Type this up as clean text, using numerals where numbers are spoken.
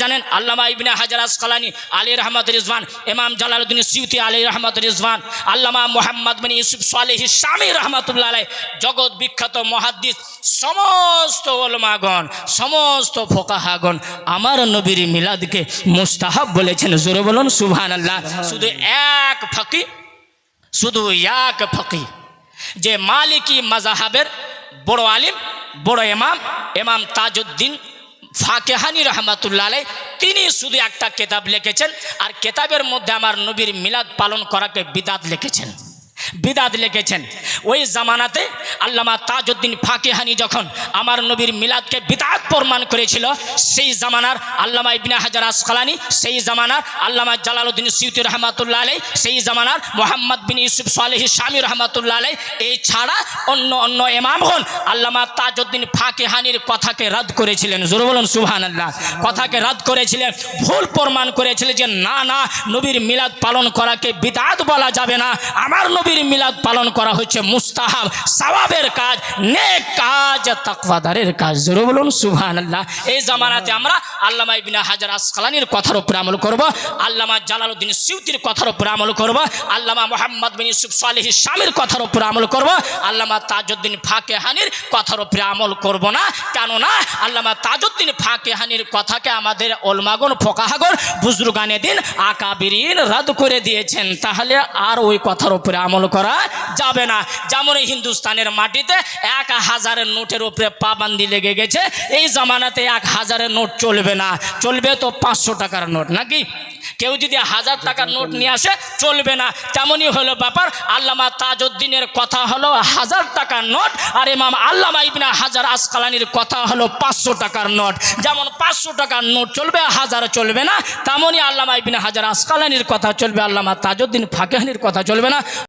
জানেন আল্লামা ইবনে হাজার আসকালানী আলী রহমত রিজওয়ান, ইমাম জালালউদ্দিন সিউতি আলী রহমত রিজওয়ান, আল্লামা মুহাম্মদ বিন ইউসুফ সালেহি শামী রহমতুল্লাহ আলাইহি, জগৎ বিখ্যাত মুহাদ্দিস, সমস্ত উলামাগণ, সমস্ত ফোকাহাগণ আমার নবীর মিলাদকে মুস্তাহাব বলেছেন। জোরে বলুন সুবহানাল্লাহ। শুধু এক ফকি যে মালিকি মাযহাবের বড় আলিম, বড় ইমাম তাজউদ্দিন ফাকেহানি রহমাতুল্লাহ আলাইহি, তিনি শুধু একটা কিতাব লিখেছেন, আর কিতাবের মধ্যে আমার নবীর মিলাদ পালন করাকে বিদাত লিখেছেন। ওই জামানাতে আল্লামা তাজউদ্দিন ফাকেহানি যখন আমার নবীর মিলাদকে বিদআত প্রমাণ করেছিল, সেই জামানার আল্লামা ইবনে হাজার আসকালানী, সেই জামানার আল্লামা জালালউদ্দিন সিউতি রহমাতুল্লাহ আলাইহি, সেই জামানার মুহাম্মদ বিন ইউসুফ সালেহি শামী রহমাতুল্লাহ আলাইহি, এই ছাড়া অন্য ইমামগণ আল্লামা তাজউদ্দিন ফাকেহানির কথাকে রদ করেছিলেন। জোরে বলুন সুবহানাল্লাহ। কথাকে রদ করেছিলেন, ভুল প্রমাণ করেছিলেন যে না নবীর মিলাদ পালন করাকে বিদআত বলা যাবে না, আমার নবীর মিলাদ পালন করা হচ্ছে মুস্তাহাব, সওয়াবের কাজ, নেক কাজ, তাকওয়াদারের কাজ। জোরে বলুন সুবহানাল্লাহ। এই জামানাতে আমরা আল্লামা ইবনে হাজার আসকালানীর কথার উপর আমল করব, আল্লামা জালালউদ্দিন সিউতির কথার উপর আমল করব, আল্লামা মুহাম্মদ বিন ইউসুফ সালেহি শামীর কথার উপর আমল করব, আল্লামা তাজউদ্দিন ফাকেহানির কথার উপর আমল করব না। কেননা আল্লামা তাজউদ্দিন ফাকেহানির কথাকে আমাদের উলামাগণ, ফোকাহাগণ, বুজুর্গানে দিন, আকাবিরিন রদ করে দিয়েছেন। তাহলে আর ওই কথার উপরে আমল করা যাবে না। যেমন হিন্দুস্তানের মাটিতে 1000 নোটের উপরে পাবন্দি লেগে গেছে, এই জামানাতে 1000 নোট চলবে না, চলবে তো 500 টাকার নোট, নাকি? কেউ যদি 1000 টাকার নোট নিয়ে আসে চলবে না। তেমনই হলো ব্যাপার, আল্লামা তাজউদ্দিনের কথা হলো 1000 টাকার নোট, আর ইমাম আল্লামা ইবনে হাজার আসকালানীর কথা হলো 500 টাকার নোট। যেমন 500 টাকার নোট চলবে, 1000 চলবে না, তেমনই আল্লামা ইবনে হাজার আসকালানীর কথা চলবে, আল্লামা তাজউদ্দিন ফাকেহানির কথা চলবে না।